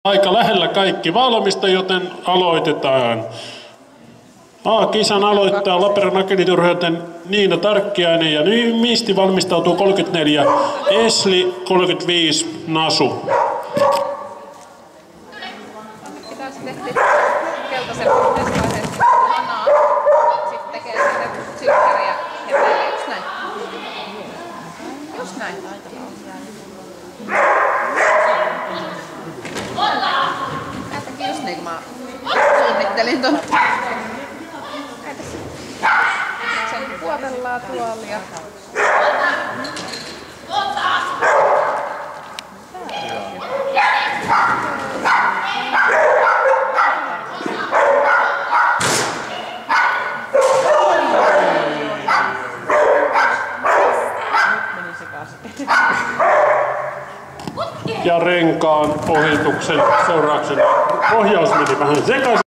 Aika lähellä kaikki valmista, joten aloitetaan. Kisan aloittaa Lappeenrannan Agiliiturheilten Niina Tarkkiainen ja Misti valmistautuu 34, Esli 35, Nasu. Pitäisi tehdä keltaisen puhteiskaisen manaa, sitten tekee sinne sylkkäriä hepeille. Just näin. Just näin. Näytäkin just niin kuin mä suunnittelin ton. Sen puotellaan tuolia. Ja renkaan ohituksen seurauksena ohjaus meni vähän sekaisin.